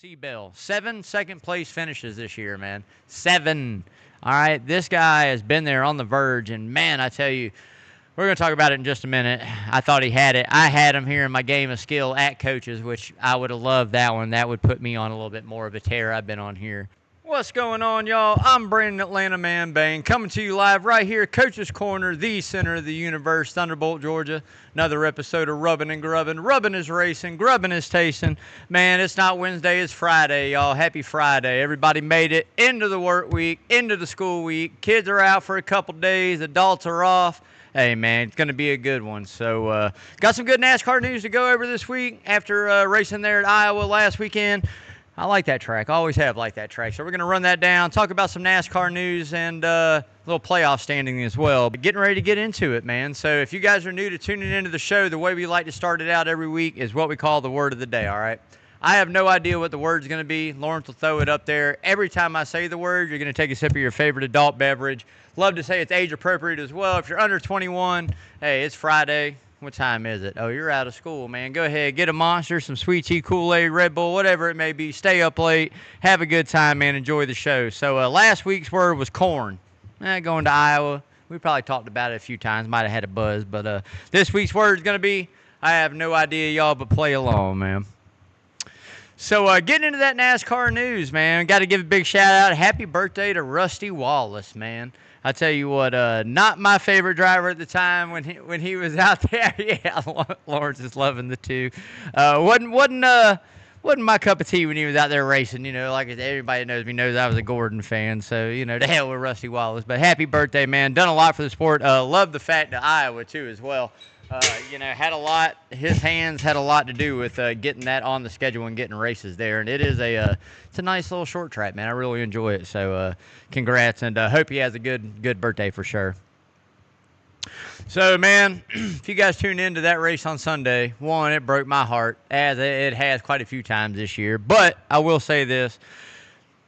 Bell. 7 second-place finishes this year, man. 7. All right, this guy has been there on the verge, and, man, I tell you, we're going to talk about it in just a minute. I thought he had it. I had him here in my game of skill at coaches, which I would have loved that one. That would put me on a little bit more of a tear I've been on here. What's going on, y'all? I'm Brandon Atlanta Man Bang, coming to you live right here, Coach's Corner, the center of the universe, Thunderbolt, Georgia. Another episode of Rubbin' and Grubbin'. Rubbin' is racing, grubbin' is tasting. Man, it's not Wednesday, it's Friday, y'all. Happy Friday. Everybody made it into the work week, into the school week. Kids are out for a couple days, adults are off. Hey, man, it's going to be a good one. So, got some good NASCAR news to go over this week after racing there at Iowa last weekend. I like that track. I always have liked that track. So we're going to run that down, talk about some NASCAR news, and a little playoff standing as well. But getting ready to get into it, man. So if you guys are new to tuning into the show, the way we like to start it out every week is what we call the word of the day, all right? I have no idea what the word's going to be. Lawrence will throw it up there. Every time I say the word, you're going to take a sip of your favorite adult beverage. Love to say it's age appropriate as well. If you're under 21, hey, it's Friday. What time is it? Oh, you're out of school, man. Go ahead, get a Monster, some Sweet Tea, Kool-Aid, Red Bull, whatever it may be. Stay up late. Have a good time, man. Enjoy the show. So last week's word was corn. Going to Iowa. We probably talked about it a few times. Might have had a buzz. But this week's word is going to be, I have no idea, y'all, but play along, man. So getting into that NASCAR news, man. Got to give a big shout-out. Happy birthday to Rusty Wallace, man. I tell you what, not my favorite driver at the time when he was out there. Yeah, Lawrence is loving the two. Wasn't my cup of tea when he was out there racing. You know, like everybody knows me knows I was a Gordon fan. So you know, to hell with Rusty Wallace. But happy birthday, man! Done a lot for the sport. Love the fact that Iowa too as well. You know, had a lot. His hands had a lot to do with getting that on the schedule and getting races there. And it is it's a nice little short track, man. I really enjoy it. So, congrats, and hope he has a good birthday for sure. So, man, if you guys tuned into that race on Sunday, one, it broke my heart, as it has quite a few times this year. But I will say this.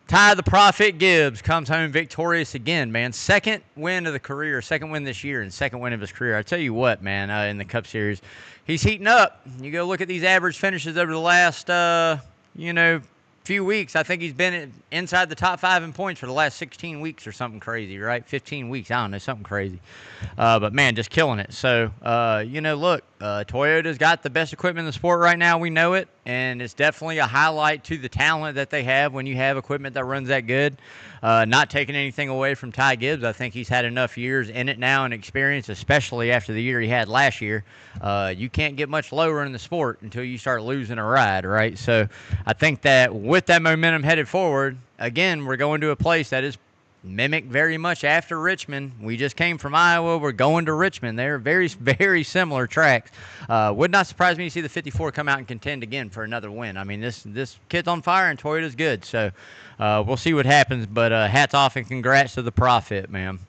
Ty the Prophet Gibbs comes home victorious again, man. Second win of the career, second win this year, and second win of his career. I tell you what, man, in the Cup Series, he's heating up. You go look at these average finishes over the last, few weeks. I think he's been inside the top 5 in points for the last 16 weeks or something crazy, right? 15 weeks, I don't know, something crazy. But, man, just killing it. So, look, Toyota's got the best equipment in the sport right now. We know it, and it's definitely a highlight to the talent that they have when you have equipment that runs that good. Not taking anything away from Ty Gibbs. I think he's had enough years in it now and experience, especially after the year he had last year. You can't get much lower in the sport until you start losing a ride, right? So I think that with that momentum headed forward, again, we're going to a place that is mimicked very much after Richmond. We just came from Iowa. We're going to Richmond. They're very, very similar tracks. Would not surprise me to see the 54 come out and contend again for another win. I mean, this kid's on fire, and Toyota's good. So we'll see what happens. But hats off and congrats to the Prophet, man.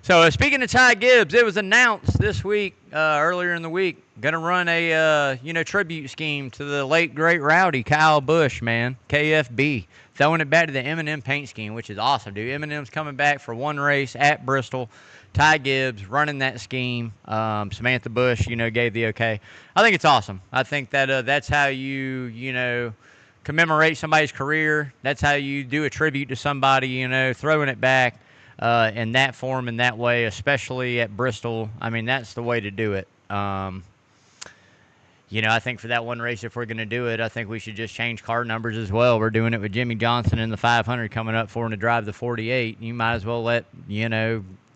So speaking of Ty Gibbs, it was announced this week, earlier in the week, going to run a tribute scheme to the late great Rowdy Kyle Busch, man, KFB, throwing it back to the M&M paint scheme, which is awesome, dude. M&M's coming back for one race at Bristol. Ty Gibbs running that scheme. Samantha Bush, gave the okay. I think it's awesome. I think that that's how you commemorate somebody's career. That's how you do a tribute to somebody, throwing it back. In that form, in that way, especially at Bristol. I mean, that's the way to do it. I think for that one race, if we're going to do it, I think we should just change car numbers as well. We're doing it with Jimmy Johnson in the 500 coming up for him to drive the 48. You might as well let,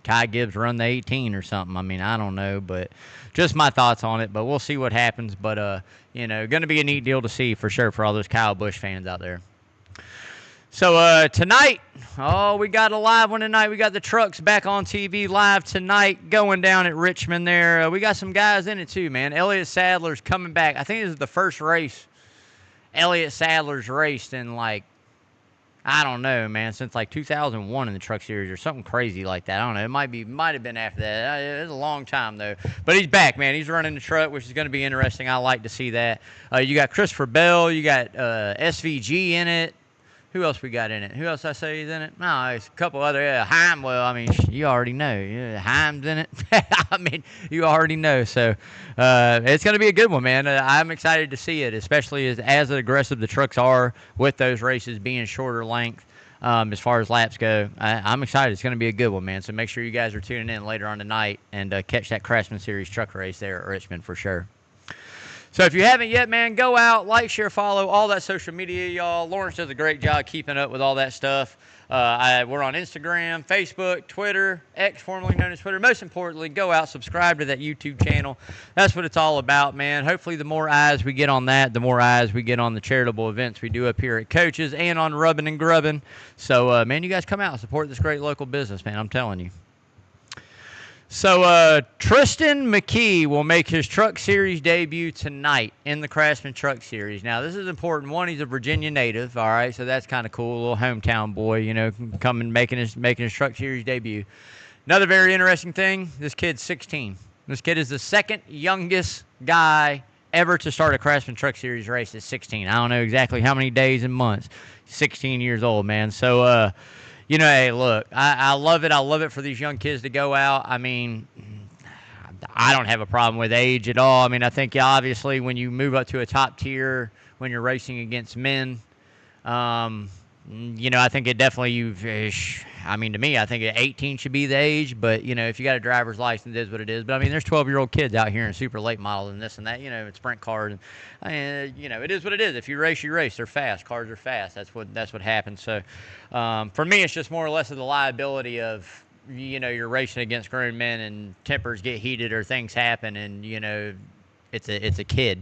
Ty Gibbs run the 18 or something. I mean, I don't know, but just my thoughts on it. But we'll see what happens. But, going to be a neat deal to see for sure for all those Kyle Busch fans out there. So tonight, we got a live one tonight. We got the trucks back on TV live tonight going down at Richmond there. We got some guys in it too, man. Elliott Sadler's coming back. I think this is the first race Elliott Sadler's raced in I don't know, man, since 2001 in the Truck Series or something crazy like that. I don't know. It might have been after that. It's a long time though. But he's back, man. He's running the truck, which is going to be interesting. I like to see that. You got Christopher Bell. You got SVG in it. Who else we got in it? Who else I say is in it? No, it's a couple other. Heim. Well, I mean, you already know. Yeah, Heim's in it. I mean, you already know. So it's going to be a good one, man. I'm excited to see it, especially as aggressive the trucks are with those races being shorter length. As far as laps go, I'm excited. It's going to be a good one, man. So make sure you guys are tuning in later on tonight and catch that Craftsman Series truck race there at Richmond for sure. So if you haven't yet, man, go out, like, share, follow, all that social media, y'all. Lawrence does a great job keeping up with all that stuff. We're on Instagram, Facebook, Twitter, X, formerly known as Twitter. Most importantly, go out, subscribe to that YouTube channel. That's what it's all about, man. Hopefully the more eyes we get on that, the more eyes we get on the charitable events we do up here at Coaches and on Rubbin' and Grubbin'. So, man, you guys come out and support this great local business, man. I'm telling you. So Tristan McKee will make his Truck Series debut tonight in the Craftsman Truck Series. Now, this is important. One, he's a Virginia native, all right, so that's kind of cool. A little hometown boy, you know, coming making his Truck Series debut. Another very interesting thing, this kid's 16. This kid is the second youngest guy ever to start a Craftsman Truck Series race at 16. I don't know exactly how many days and months. 16 years old, man. So, you know, hey, look, I love it. I love it for these young kids to go out. I mean, I don't have a problem with age at all. I mean, I think obviously when you move up to a top tier, when you're racing against men, you know, I think it definitely I mean, to me, I think 18 should be the age. But, you know, if you got a driver's license, it is what it is. But, I mean, there's 12-year-old kids out here in super late models and this and that, you know, and sprint cars. And, you know, it is what it is. If you race, you race. They're fast. Cars are fast. That's what happens. So, for me, it's just more or less of the liability of, you know, you're racing against grown men and tempers get heated or things happen and, you know, it's a kid.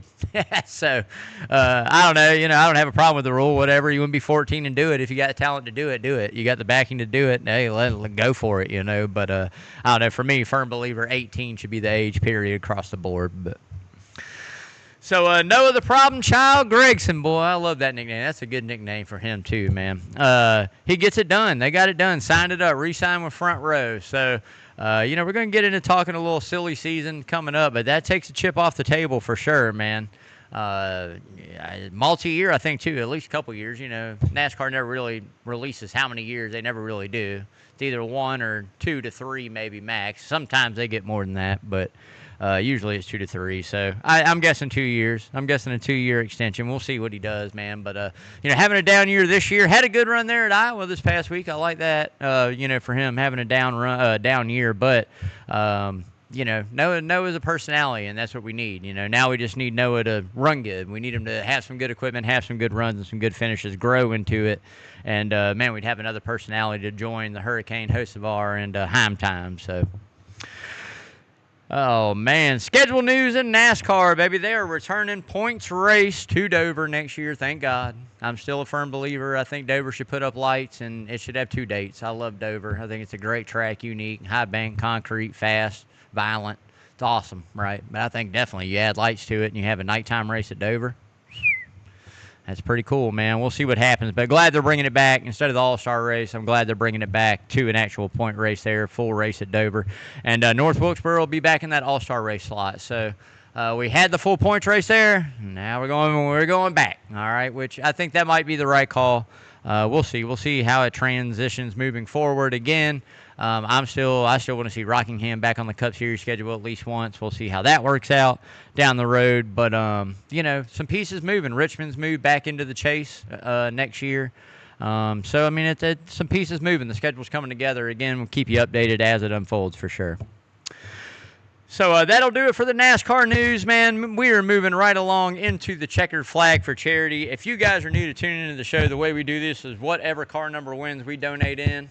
So, I don't know. You know, I don't have a problem with the rule. Whatever. You want to be 14 and do it. If you got the talent to do it, do it. You got the backing to do it. Hey, let go for it, you know. But, I don't know. For me, firm believer, 18 should be the age period across the board. But so, Noah the Problem Child Gregson, boy, I love that nickname. That's a good nickname for him, too, man. He gets it done. They got it done. Signed it up. Re-signed with Front Row. So, you know, we're going to get into talking a little silly season coming up, but that takes a chip off the table for sure, man. Multi-year, I think, too, at least a couple years. You know, NASCAR never really releases how many years. They never really do. It's either 1 or 2 to 3 maybe max. Sometimes they get more than that, but usually it's 2 to 3. So I'm guessing 2 years. I'm guessing a 2-year extension. We'll see what he does, man. But, you know, having a down year this year, had a good run there at Iowa this past week. I like that, you know, for him having a down year. But, you know, Noah's a personality, and that's what we need. You know, now we just need Noah to run good. We need him to have some good equipment, have some good runs and some good finishes, grow into it. And, man, we'd have another personality to join the Hurricane, Hocevar, and Heim Time. So, oh, man. Schedule news in NASCAR, baby. They are returning points race to Dover next year, thank God. I'm still a firm believer. I think Dover should put up lights, and it should have 2 dates. I love Dover. I think it's a great track, unique, high bank, concrete, fast, violent. It's awesome, right? But I think definitely you add lights to it and you have a nighttime race at Dover. That's pretty cool, man. We'll see what happens. But glad they're bringing it back. Instead of the All-Star race, I'm glad they're bringing it back to an actual point race there, full race at Dover. And North Wilkesboro will be back in that All-Star race slot. So we had the full points race there. Now we're going back, all right, which I think that might be the right call. We'll see. We'll see how it transitions moving forward again. I still want to see Rockingham back on the Cup Series schedule at least once. We'll see how that works out down the road. But, you know, some pieces moving. Richmond's moved back into the chase next year. So, I mean, it's some pieces moving. The schedule's coming together. Again, we'll keep you updated as it unfolds for sure. So that'll do it for the NASCAR news, man. We are moving right along into the checkered flag for charity. If you guys are new to tuning into the show, the way we do this is whatever car number wins, we donate in.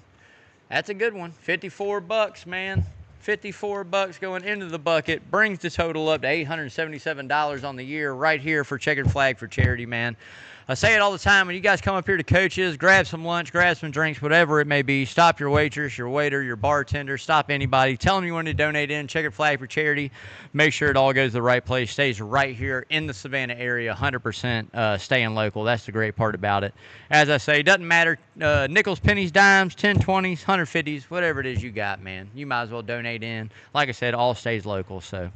That's a good one. $54, man. $54 going into the bucket. Brings the total up to $877 on the year right here for Checkered Flag for Charity, man. I say it all the time. When you guys come up here to Coaches, grab some lunch, grab some drinks, whatever it may be. Stop your waitress, your waiter, your bartender. Stop anybody. Tell them you want to donate in. Checkered Flag for Charity. Make sure it all goes to the right place. Stays right here in the Savannah area, 100% staying local. That's the great part about it. As I say, doesn't matter. Nickels, pennies, dimes, 10, 20s, 150s, whatever it is you got, man. You might as well donate in. Like I said, all stays local. So,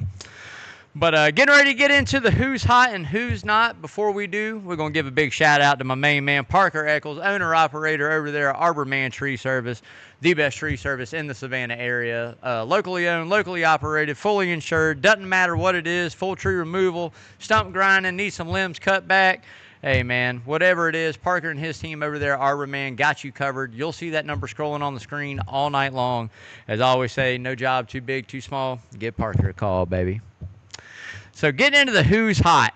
But getting ready to get into the who's hot and who's not. Before we do, we're going to give a big shout out to my main man, Parker Eccles, owner-operator over there at Arborman Tree Service, the best tree service in the Savannah area. Locally owned, locally operated, fully insured. Doesn't matter what it is, full tree removal, stump grinding, need some limbs cut back. Hey, man, whatever it is, Parker and his team over there, Arborman, got you covered. You'll see that number scrolling on the screen all night long. As I always say, no job too big, too small. Give Parker a call, baby. So getting into the who's hot,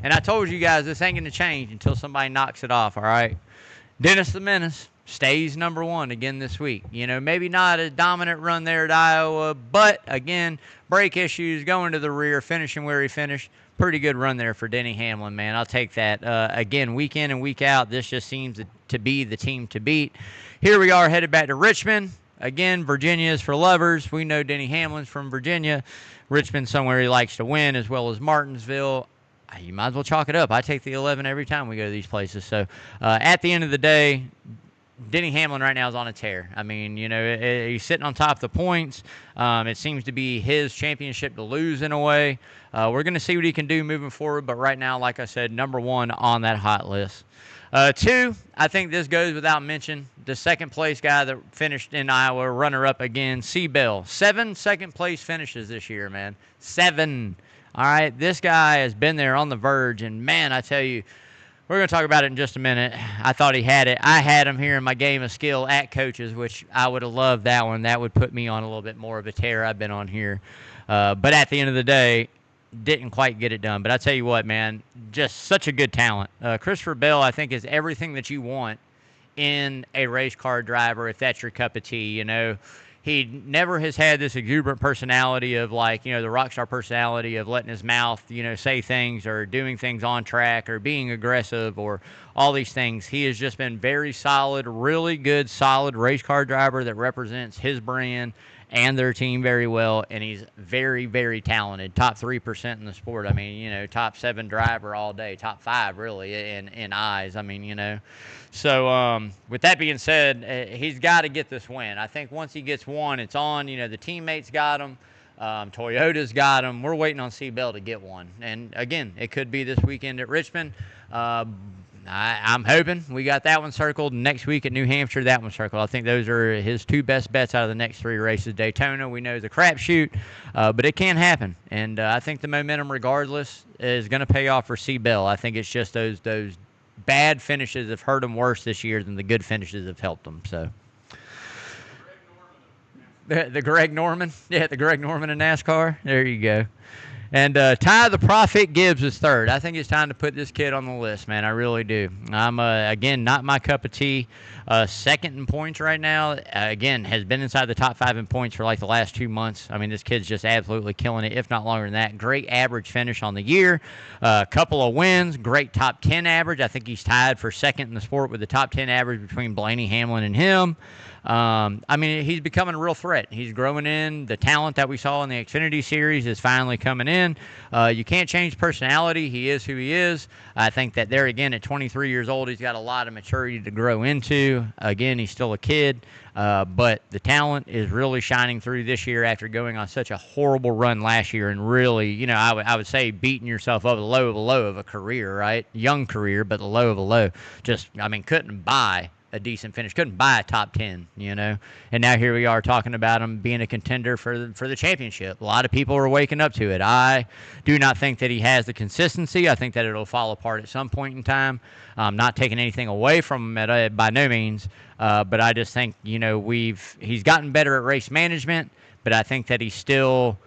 and I told you guys this ain't going to change until somebody knocks it off, all right? Dennis the Menace stays number one again this week. You know, maybe not a dominant run there at Iowa, but, again, brake issues, going to the rear, finishing where he finished. Pretty good run there for Denny Hamlin, man. I'll take that. Again, week in and week out, this just seems to be the team to beat. Here we are headed back to Richmond. Again, Virginia is for lovers. We know Denny Hamlin's from Virginia. Richmond, somewhere he likes to win, as well as Martinsville. You might as well chalk it up. I take the 11 every time we go to these places. So at the end of the day, Denny Hamlin right now is on a tear. I mean, you know, he's sitting on top of the points. It seems to be his championship to lose in a way. We're going to see what he can do moving forward. But right now, like I said, number one on that hot list. Two, I think this goes without mention. The second place guy that finished in Iowa, runner-up again, C. Bell. 7 second-place finishes this year, man. 7. All right, this guy has been there on the verge, and, man, I tell you, we're going to talk about it in just a minute. I thought he had it. I had him here in my game of skill at coaches, which I would have loved that one. That would put me on a little bit more of a tear I've been on here. But at the end of the day, didn't quite get it done. But I tell you what, man, just such a good talent. Christopher Bell, I think, is everything that you want in a race car driver, if that's your cup of tea. You know, he never has had this exuberant personality of, like, you know, the rock star personality of letting his mouth, you know, say things or doing things on track or being aggressive or all these things. He has just been very solid, really good, solid race car driver that represents his brand and their team very well, and he's very, very talented. Top 3% in the sport. I mean, you know, top 7 driver all day. Top 5, really, in eyes. I mean, you know. So, with that being said, he's got to get this win. I think once he gets one, it's on. You know, the teammates got him. Toyota's got him. We're waiting on C. Bell to get one. And, again, it could be this weekend at Richmond. I'm hoping we got that one circled. Next week at New Hampshire, that one circled. I think those are his 2 best bets out of the next 3 races. Daytona, we know, is a crapshoot, but it can happen. And I think the momentum, regardless, is going to pay off for C. Bell. I think it's just those bad finishes have hurt him worse this year than the good finishes have helped him. So the Greg Norman, yeah, the Greg Norman in NASCAR. There you go. And Ty the Prophet Gibbs is third. I think it's time to put this kid on the list, man. I really do. I'm, again, not my cup of tea. Second in points right now. Again, has been inside the top 5 in points for like the last 2 months. I mean, this kid's just absolutely killing it, if not longer than that. Great average finish on the year. Couple of wins. Great top 10 average. I think he's tied for second in the sport with the top 10 average between Blaney Hamlin and him. I mean, he's becoming a real threat. He's growing in. The talent that we saw in the Xfinity Series is finally coming in. You can't change personality. He is who he is. I think that there, again, at 23 years old, he's got a lot of maturity to grow into. Again, he's still a kid, but the talent is really shining through this year after going on such a horrible run last year and really, you know, I would say beating yourself up the low of a low of a career, right? Young career, but the low of a low. Just, I mean, couldn't buy a decent finish. Couldn't buy a top 10, you know. And now here we are talking about him being a contender for the championship. A lot of people are waking up to it. I do not think that he has the consistency. I think that it'll fall apart at some point in time. I'm not taking anything away from him by no means, but I just think, you know, he's gotten better at race management, but I think that he still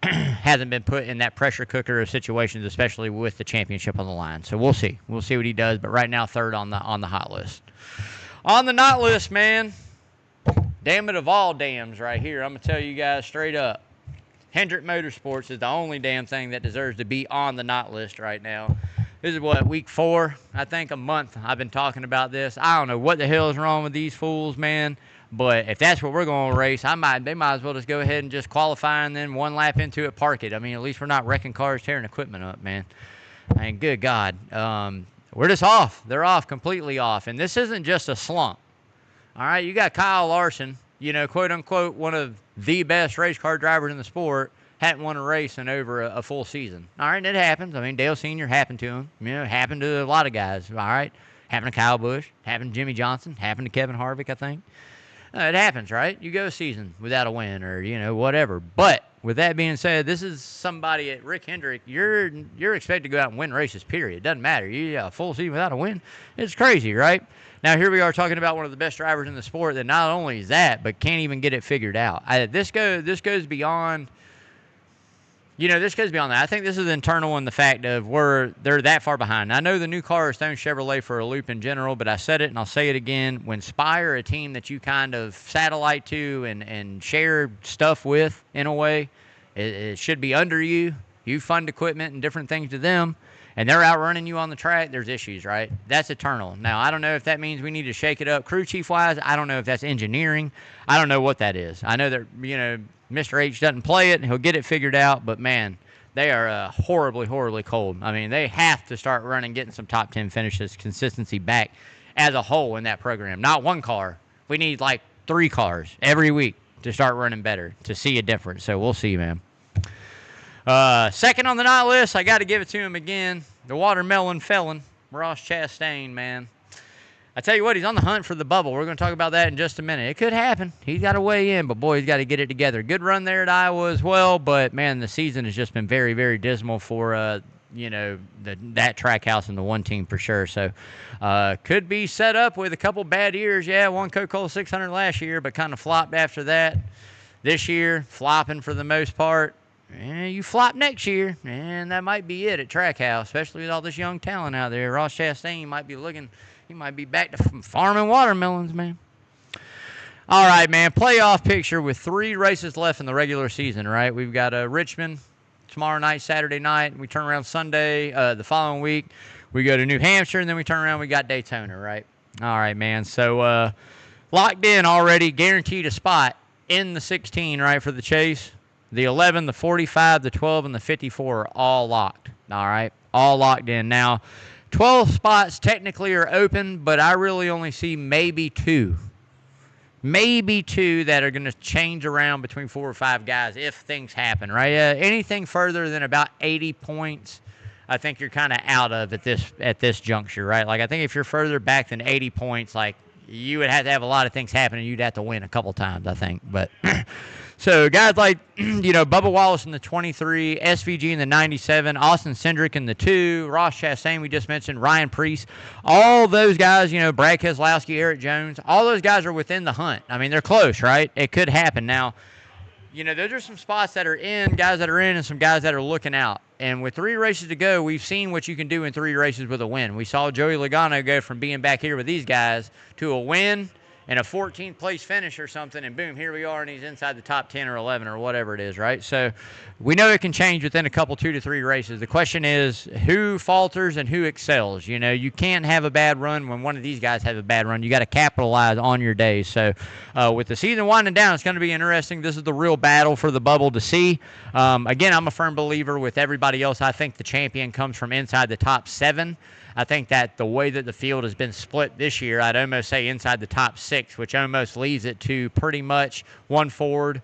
hasn't been put in that pressure cooker of situations, especially with the championship on the line. So we'll see. We'll see what he does. But right now, third on the hot list. On the not list, man, damn it of all dams right here. I'm going to tell you guys straight up. Hendrick Motorsports is the only damn thing that deserves to be on the not list right now. This is what, week 4? I think a month I've been talking about this. I don't know what the hell is wrong with these fools, man. But if that's what we're going to race, they might as well just go ahead and just qualify and then one lap into it, park it. I mean, at least we're not wrecking cars, tearing equipment up, man. I mean, good God. We're just off. They're off, completely off. And this isn't just a slump. All right, you got Kyle Larson, you know, quote unquote, one of the best race car drivers in the sport, hadn't won a race in over a full season. All right, it happens. I mean, Dale Sr. happened to him. Happened to a lot of guys. All right, happened to Kyle Busch, happened to Jimmy Johnson, happened to Kevin Harvick, I think. It happens, right? You go a season without a win or, whatever. But with that being said, this is somebody at Rick Hendrick. You're expected to go out and win races, period. It doesn't matter. A full season without a win. It's crazy, right? Now, here we are talking about one of the best drivers in the sport that not only is that, but can't even get it figured out. This goes beyond... this goes beyond that. I think this is internal in the fact of where they're that far behind. I know the new car is throwing Chevrolet for a loop in general, but I said it and I'll say it again. When Spire, a team that you kind of satellite to and share stuff with in a way, it should be under you. You fund equipment and different things to them, and they're outrunning you on the track, there's issues, right? That's eternal. Now, I don't know if that means we need to shake it up crew chief-wise. I don't know if that's engineering. I don't know what that is. I know that, Mr. H doesn't play it, and he'll get it figured out, but, man, they are horribly, horribly cold. I mean, they have to start getting some top 10 finishes, consistency back as a whole in that program. Not one car. We need, 3 cars every week to start running better, to see a difference. So we'll see, man. Second on the night list, I got to give it to him again. The watermelon felon, Ross Chastain, man. I tell you what, he's on the hunt for the bubble. We're going to talk about that in just a minute. It could happen. He's got to weigh in, but boy, he's got to get it together. Good run there at Iowa as well, but man, the season has just been very, very dismal for that track house and the one team for sure. So could be set up with a couple bad years. Yeah, won Coca-Cola 600 last year, but kind of flopped after that. This year, flopping for the most part. You flop next year, and that might be it at Trackhouse, especially with all this young talent out there. Ross Chastain might be back to farming watermelons, man. All right, man, playoff picture with 3 races left in the regular season, right? We've got Richmond tomorrow night, Saturday night. We turn around Sunday. The following week, we go to New Hampshire, and then we turn around, we got Daytona, right? All right, man, so locked in already, guaranteed a spot in the 16, right, for the chase. The 11, the 45, the 12, and the 54 are all locked. All right? All locked in. Now, 12 spots technically are open, but I really only see maybe 2. Maybe 2 that are going to change around between 4 or 5 guys if things happen, right? Anything further than about 80 points, I think you're kind of out of at this juncture, right? I think if you're further back than 80 points, you would have to have a lot of things happen, and you'd have to win a couple times, I think. But... So guys like, Bubba Wallace in the 23, SVG in the 97, Austin Cindric in the 2, Ross Chastain we just mentioned, Ryan Preece, all those guys, Brad Keselowski, Eric Jones, all those guys are within the hunt. I mean, they're close, right? It could happen. Now, those are some spots that are in, guys that are in, and some guys that are looking out. And with 3 races to go, we've seen what you can do in 3 races with a win. We saw Joey Logano go from being back here with these guys to a win and a 14th place finish or something, and boom, here we are, and he's inside the top 10 or 11 or whatever it is, right? So we know it can change within a couple 2 to 3 races. The question is who falters and who excels. You can't have a bad run when one of these guys have a bad run. You got to capitalize on your days. So with the season winding down, it's going to be interesting. This is the real battle for the bubble to see. Again, I'm a firm believer with everybody else. I think the champion comes from inside the top 7. I think that the way that the field has been split this year, I'd almost say inside the top 6, which almost leaves it to pretty much one Ford,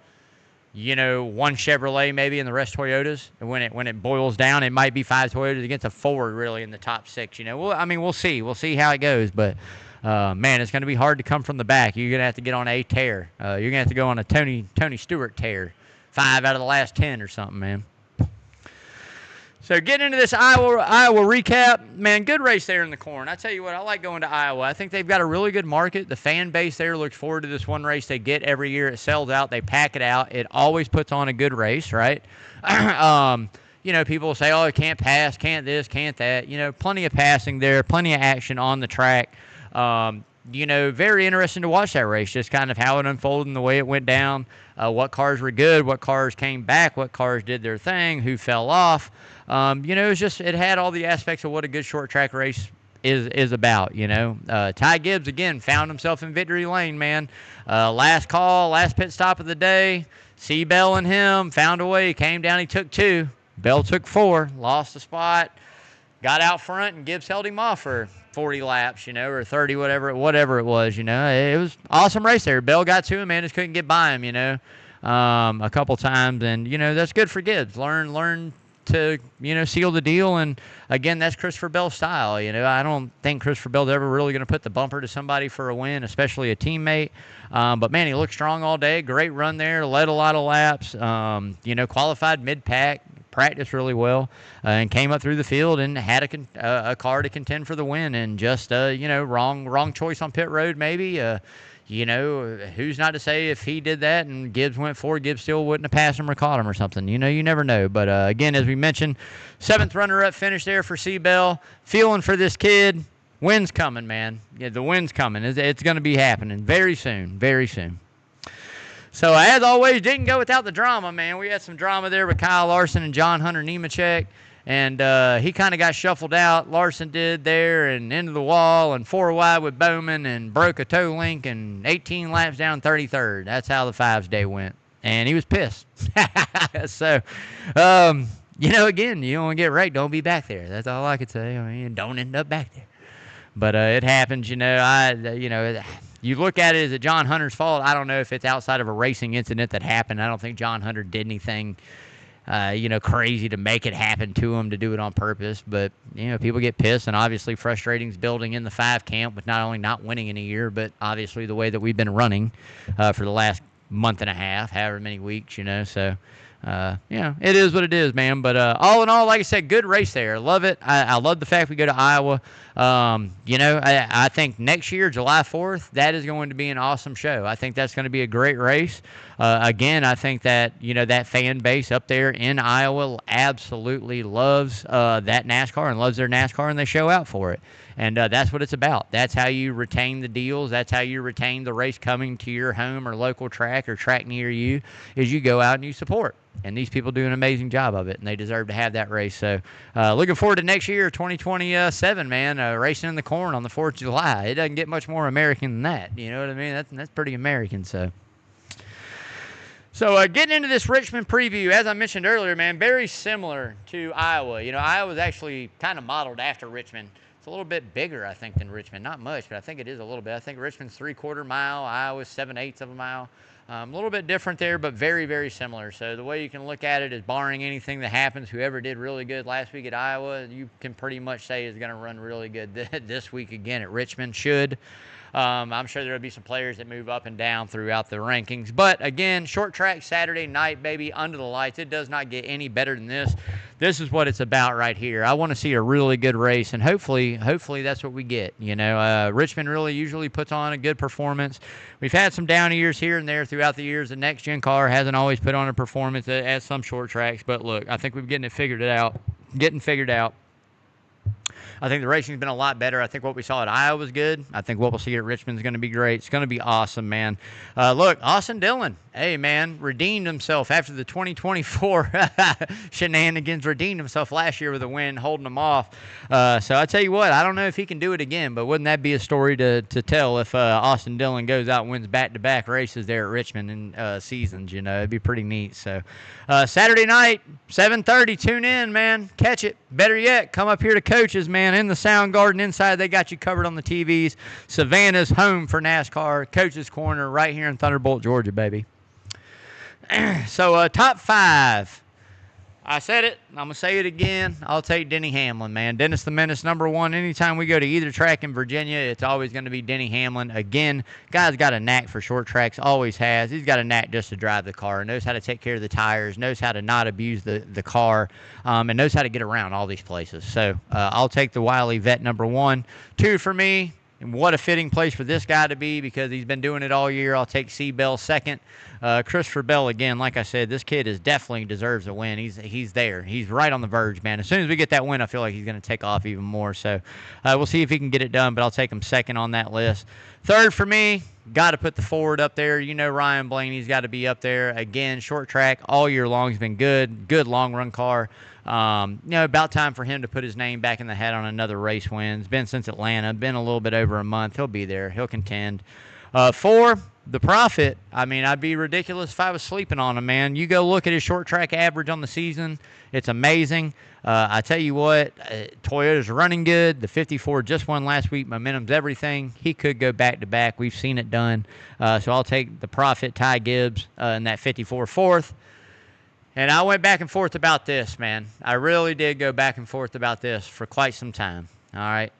one Chevrolet maybe, and the rest Toyotas. And when it boils down, it might be 5 Toyotas against a Ford really in the top 6. We'll see. We'll see how it goes. But, man, it's going to be hard to come from the back. You're going to have to get on a tear. You're going to have to go on a Tony Stewart tear, 5 out of the last 10 or something, man. So getting into this Iowa recap, man, good race there in the corn. I tell you what, I like going to Iowa. I think they've got a really good market. The fan base there looks forward to this one race they get every year. It sells out. They pack it out. It always puts on a good race, right? People say, oh, it can't pass, can't this, can't that. Plenty of passing there, plenty of action on the track. Very interesting to watch that race, just kind of how it unfolded and the way it went down, what cars were good, what cars came back, what cars did their thing, who fell off. It had all the aspects of what a good short track race is about, Ty Gibbs, again, found himself in victory lane, man. Last call, last pit stop of the day. C. Bell and him found a way. He came down, he took 2. Bell took 4, lost the spot, got out front, and Gibbs held him off for 40 laps, or 30, whatever it was, It was an awesome race there. Bell got to him, man, just couldn't get by him, a couple times, and that's good for kids. Learn to seal the deal, and again, that's Christopher Bell's style. I don't think Christopher Bell's ever really going to put the bumper to somebody for a win, especially a teammate. But man, he looked strong all day. Great run there, led a lot of laps. Qualified mid-pack, practiced really well, and came up through the field and had a car to contend for the win. And just wrong choice on pit road maybe. Who's not to say if he did that and Gibbs went forward, Gibbs still wouldn't have passed him or caught him or something. You never know. But again, as we mentioned, 7th runner-up finish there for C. Bell. Feeling for this kid. Win's coming, man. Yeah, the win's coming. It's going to be happening very soon, very soon. So, as always, didn't go without the drama, man. We had some drama there with Kyle Larson and John Hunter Nemechek. And he kind of got shuffled out. Larson did there and into the wall and 4 wide with Bowman and broke a toe link and 18 laps down 33rd. That's how the 5's day went. And he was pissed. So, again, you don't want to get wrecked. Don't be back there. That's all I could say. Don't end up back there. But it happens, you look at it as a John Hunter's fault. I don't know if it's outside of a racing incident that happened. I don't think John Hunter did anything crazy to make it happen to him, to do it on purpose. But, people get pissed, and obviously frustrating's building in the 5 camp with not only not winning in a year, but obviously the way that we've been running for the last month and a half, however many weeks, So, it is what it is, man. But all in all, like I said, good race there. Love it. I love the fact we go to Iowa. I think next year, July 4th, that is going to be an awesome show. I think that's going to be a great race. Again, I think that, that fan base up there in Iowa absolutely loves that NASCAR and loves their NASCAR, and they show out for it. And that's what it's about. That's how you retain the deals. That's how you retain the race coming to your home or local track or track near you, is you go out and you support. And these people do an amazing job of it, and they deserve to have that race. So looking forward to next year, 2027, man, racing in the corn on the 4th of July. It doesn't get much more American than that. You know what I mean? That's pretty American. So getting into this Richmond preview, as I mentioned earlier, man, very similar to Iowa. Iowa's actually kind of modeled after Richmond. It's a little bit bigger, I think, than Richmond. Not much, but I think it is a little bit. I think Richmond's 3/4 mile. Iowa's 7/8 of a mile. A little bit different there, but very, very similar. So the way you can look at it is, barring anything that happens, whoever did really good last week at Iowa, you can pretty much say is going to run really good this week again at Richmond. Should. I'm sure there will be some players that move up and down throughout the rankings. But, again, short track Saturday night, baby, under the lights. It does not get any better than this. This is what it's about right here. I want to see a really good race, and hopefully that's what we get. Richmond really usually puts on a good performance. We've had some down years here and there throughout the years. The next-gen car hasn't always put on a performance at some short tracks. But, look, I think we're getting figured out. I think the racing's been a lot better. I think what we saw at Iowa was good. I think what we'll see at Richmond is going to be great. It's going to be awesome, man. Look, Austin Dillon, hey, man, redeemed himself after the 2024 shenanigans. Redeemed himself last year with a win, holding them off. So I tell you what, I don't know if he can do it again, but wouldn't that be a story to tell if Austin Dillon goes out and wins back-to-back races there at Richmond in seasons? It'd be pretty neat. So Saturday night, 7:30, tune in, man. Catch it. Better yet, come up here to Coach's, man. In the Sound Garden inside, they got you covered on the TVs. Savannah's home for NASCAR. Coach's Corner right here in Thunderbolt, Georgia, baby. So, top 5. I said it. I'm going to say it again. I'll take Denny Hamlin, man. Dennis the Menace, #1. Anytime we go to either track in Virginia, it's always going to be Denny Hamlin. Again, guy's got a knack for short tracks, always has. He's got a knack just to drive the car, knows how to take care of the tires, knows how to not abuse the car, and knows how to get around all these places. So I'll take the wily vet #1. 2 for me. And what a fitting place for this guy to be, because he's been doing it all year. I'll take C. Bell 2nd. Christopher Bell, again, like I said, this kid definitely deserves a win. He's there. He's right on the verge, man. As soon as we get that win, I feel like he's going to take off even more. So we'll see if he can get it done, but I'll take him 2nd on that list. 3rd for me, got to put the Ford up there. Ryan Blaney's got to be up there. Again, short track all year long has been good. Good long-run car. About time for him to put his name back in the hat on another race win. It's been since Atlanta. Been a little bit over a month. He'll be there. He'll contend. 4, the profit, I mean, I'd be ridiculous if I was sleeping on him, man. You go look at his short track average on the season. It's amazing. I tell you what, Toyota's running good. The 54 just won last week. Momentum's everything. He could go back-to-back. We've seen it done. So I'll take the profit, Ty Gibbs, in that 54 fourth. And I went back and forth about this, man. I really did go back and forth about this for quite some time. All right?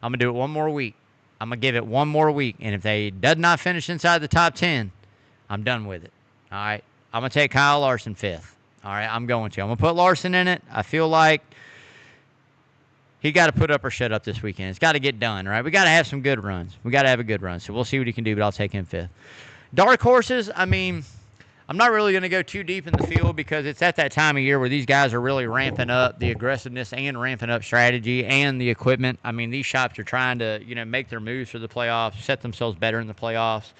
I'm going to do it one more week. I'm going to give it one more week. And if they does not finish inside the top 10, I'm done with it. All right? I'm going to take Kyle Larson fifth. All right? I'm going to. I'm going to put Larson in it. I feel like he got to put up or shut up this weekend. It's got to get done, right? We got to have some good runs. We got to have a good run. So we'll see what he can do, but I'll take him fifth. Dark horses, I mean, I'm not really going to go too deep in the field because it's at that time of year where these guys are really ramping up the aggressiveness and ramping up strategy and the equipment. I mean, these shops are trying to, make their moves for the playoffs, set themselves better in the playoffs,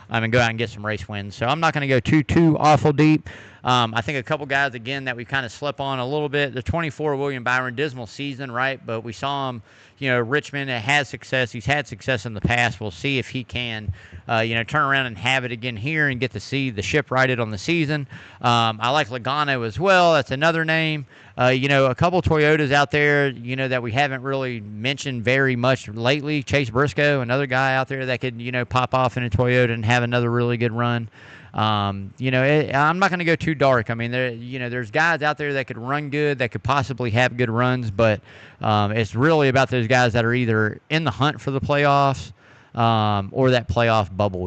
and go out and get some race wins. So I'm not going to go too awful deep. I think a couple guys, again, that we kind of slept on a little bit. The 24, William Byron, dismal season, right? But we saw him, Richmond has success. He's had success in the past. We'll see if he can, turn around and have it again here and get to see the ship righted on the season. I like Logano as well. That's another name. A couple Toyotas out there, that we haven't really mentioned very much lately. Chase Briscoe, another guy out there that could, pop off in a Toyota and have another really good run. I'm not going to go too dark. I mean, there's guys out there that could run good, that could possibly have good runs, but it's really about those guys that are either in the hunt for the playoffs or that playoff bubble,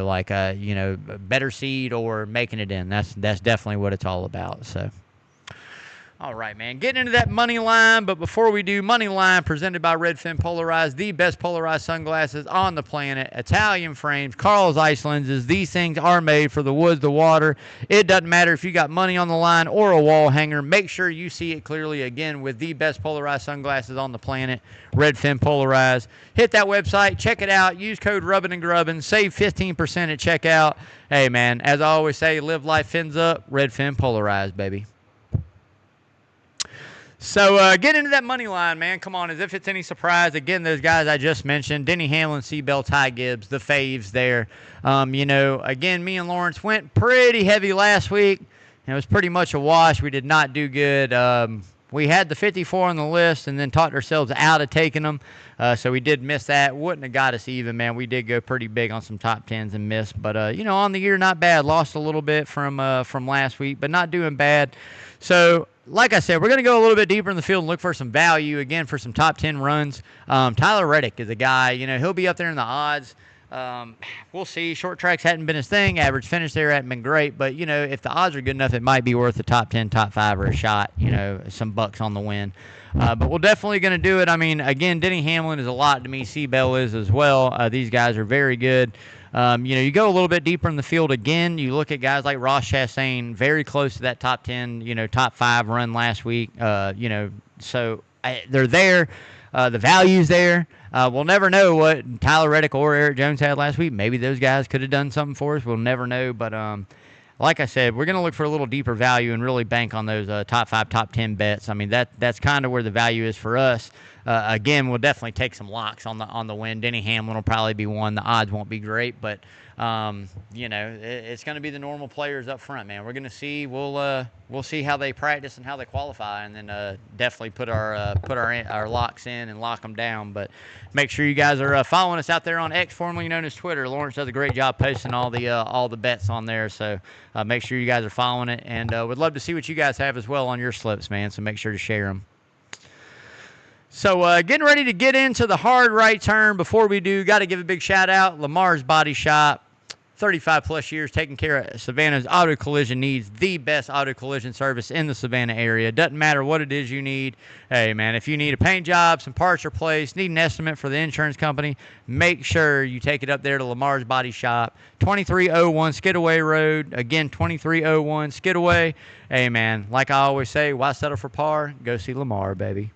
like a better seed or making it in. That's definitely what it's all about. So. All right, man. Getting into that money line, but before we do, money line presented by Redfin Polarized, the best polarized sunglasses on the planet. Italian frames, Carl Zeiss lenses. These things are made for the woods, the water. It doesn't matter if you got money on the line or a wall hanger. Make sure you see it clearly again with the best polarized sunglasses on the planet, Redfin Polarized. Hit that website, check it out. Use code Rubbin' and Grubbin'. Save 15% at checkout. Hey, man, as I always say, live life fins up. Redfin Polarized, baby. So get into that money line, man. Come on, as if it's any surprise. Again, those guys I just mentioned, Denny Hamlin, Seabell, Ty Gibbs, the faves there. Again, me and Lawrence went pretty heavy last week. It was pretty much a wash. We did not do good. We had the 54 on the list and then talked ourselves out of taking them. So we did miss that. Wouldn't have got us even, man. We did go pretty big on some top 10s and missed. But, on the year, not bad. Lost a little bit from last week, but not doing bad. So, like I said, we're going to go a little bit deeper in the field and look for some value, again, for some top 10 runs. Tyler Reddick is a guy, he'll be up there in the odds. We'll see. Short tracks hadn't been his thing. Average finish there hadn't been great. But, if the odds are good enough, it might be worth a top 10, top 5 or a shot, some bucks on the win. But we're definitely going to do it. I mean, again, Denny Hamlin is a lot to me. Seabell is as well. These guys are very good. You go a little bit deeper in the field again. You look at guys like Ross Chastain, very close to that top 10, top 5 run last week. So they're there. The value's there. We'll never know what Tyler Reddick or Eric Jones had last week. Maybe those guys could have done something for us. We'll never know. But like I said, we're going to look for a little deeper value and really bank on those top 5, top 10 bets. I mean, that's kind of where the value is for us. Again, we'll definitely take some locks on the win. Denny Hamlin will probably be one. The odds won't be great, but it's going to be the normal players up front, man. We're going to see. We'll see how they practice and how they qualify, and then definitely put our locks in and lock them down. But make sure you guys are following us out there on X, formerly known as Twitter. Lawrence does a great job posting all the bets on there, so make sure you guys are following it, and would love to see what you guys have as well on your slips, man. So make sure to share them. So getting ready to get into the hard right turn. Before we do, got to give a big shout out, Lamar's Body Shop. 35 plus years taking care of Savannah's auto collision needs, the best auto collision service in the Savannah area. Doesn't matter what it is you need. Hey, man, if you need a paint job, some parts replaced, need an estimate for the insurance company, make sure you take it up there to Lamar's Body Shop, 2301 Skidaway Road. Again, 2301 Skidaway. Hey, man, like I always say, why settle for par? Go see Lamar, baby.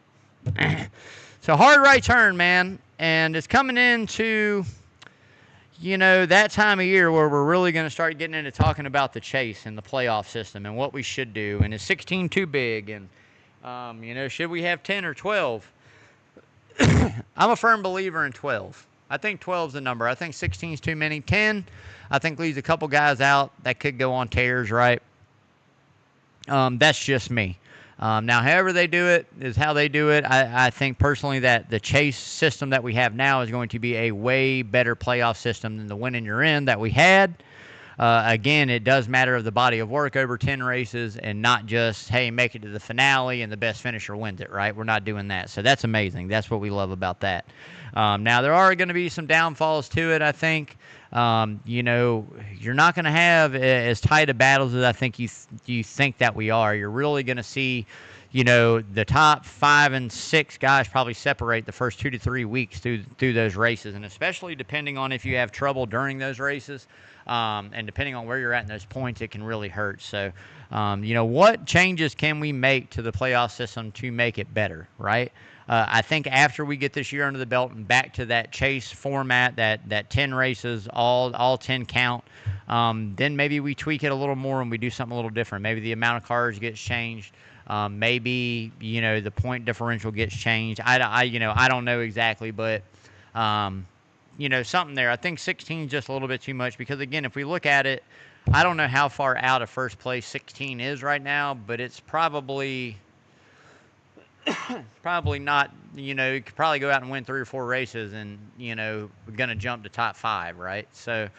So hard right turn, man, and it's coming into that time of year where we're really going to start getting into talking about the chase and the playoff system and what we should do, and is 16 too big, and should we have 10 or 12? I'm a firm believer in 12. I think 12 is the number. I think 16 is too many. 10, I think leaves a couple guys out that could go on tears, right? That's just me. Now, however they do it is how they do it. I think personally that the chase system that we have now is going to be a way better playoff system than the win and you're in that we had. Again, it does matter of the body of work over 10 races and not just, hey, make it to the finale and the best finisher wins it, right? We're not doing that. So that's amazing. That's what we love about that. Now, there are going to be some downfalls to it, I think. You're not going to have as tight of battles as I think you think that we are. You're really going to see, the top 5 and 6 guys probably separate the first 2 to 3 weeks through those races, and especially depending on if you have trouble during those races. And depending on where you're at in those points, it can really hurt. So, what changes can we make to the playoff system to make it better, right? I think after we get this year under the belt and back to that chase format, that 10 races, all 10 count, then maybe we tweak it a little more and we do something a little different. Maybe the amount of cars gets changed. Maybe, the point differential gets changed. I don't know exactly, but something there. I think 16 is just a little bit too much because, again, if we look at it, I don't know how far out of first place 16 is right now, but it's probably not, you could probably go out and win 3 or 4 races and, we're going to jump to top 5, right? So,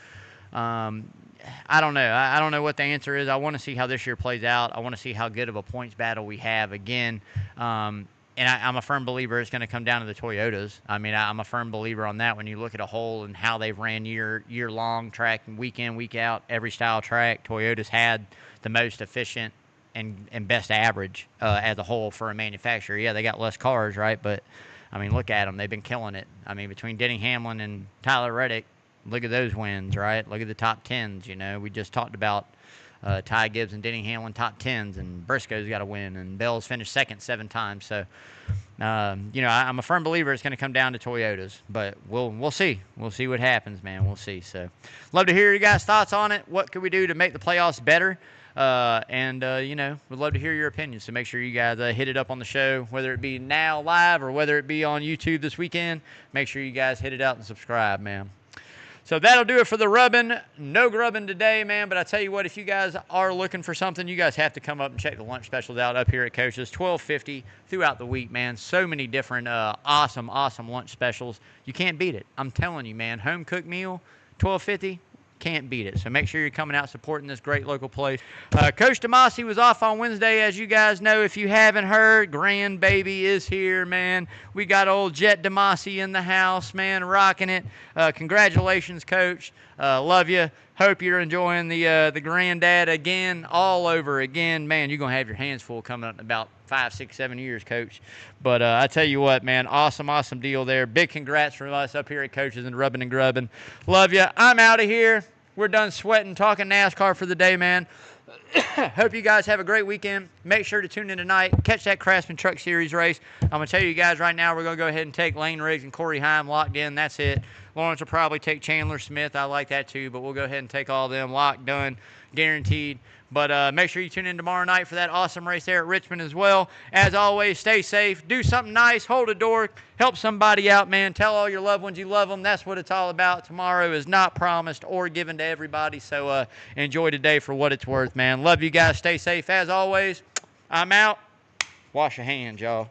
I don't know. I don't know what the answer is. I want to see how this year plays out. I want to see how good of a points battle we have again. And I'm a firm believer it's going to come down to the Toyotas. I mean, I'm a firm believer on that when you look at a whole and how they've ran year-long track, week in, week out, every style track. Toyota's had the most efficient and best average as a whole for a manufacturer. Yeah, they got less cars, right? But, I mean, look at them. They've been killing it. I mean, between Denny Hamlin and Tyler Reddick, look at those wins, right? Look at the top 10s, We just talked about Ty Gibbs and Denny Hamlin top 10s, and Briscoe's got a win, and Bell's finished second 7 times. So, I'm a firm believer it's going to come down to Toyotas, but we'll see. We'll see what happens, man. We'll see. So, love to hear you guys' thoughts on it. What could we do to make the playoffs better? We'd love to hear your opinions. So make sure you guys hit it up on the show, whether it be now live or whether it be on YouTube this weekend. Make sure you guys hit it out and subscribe, man. So that'll do it for the rubbing. No grubbing today, man. But I tell you what, if you guys are looking for something, you guys have to come up and check the lunch specials out up here at Coach's. $12.50 throughout the week, man. So many different awesome lunch specials. You can't beat it. I'm telling you, man. Home cooked meal, $12.50. Can't beat it. So make sure you're coming out supporting this great local place. Coach DeMasi was off on Wednesday, as you guys know. If you haven't heard, grandbaby is here, man. We got old Jet DeMasi in the house, man, rocking it. Congratulations, Coach. Love you. Hope you're enjoying the granddad again, all over again. Man, you're going to have your hands full coming up in about 5, 6, 7 years, Coach. But I tell you what, man, awesome deal there. Big congrats from us up here at Coaches and Rubbing and Grubbing. Love you. I'm out of here. We're done sweating, talking NASCAR for the day, man. Hope you guys have a great weekend. Make sure to tune in tonight. Catch that Craftsman Truck Series race. I'm going to tell you guys right now, we're going to go ahead and take Lane Riggs and Corey Heim locked in. That's it. Lawrence will probably take Chandler Smith. I like that too, but we'll go ahead and take all of them locked, done, guaranteed. But make sure you tune in tomorrow night for that awesome race there at Richmond as well. As always, stay safe. Do something nice. Hold a door. Help somebody out, man. Tell all your loved ones you love them. That's what it's all about. Tomorrow is not promised or given to everybody. So enjoy today for what it's worth, man. Love you guys. Stay safe. As always, I'm out. Wash your hands, y'all.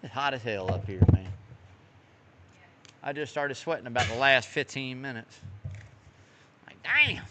It's hot as hell up here, man. I just started sweating about the last 15 minutes. Like, damn.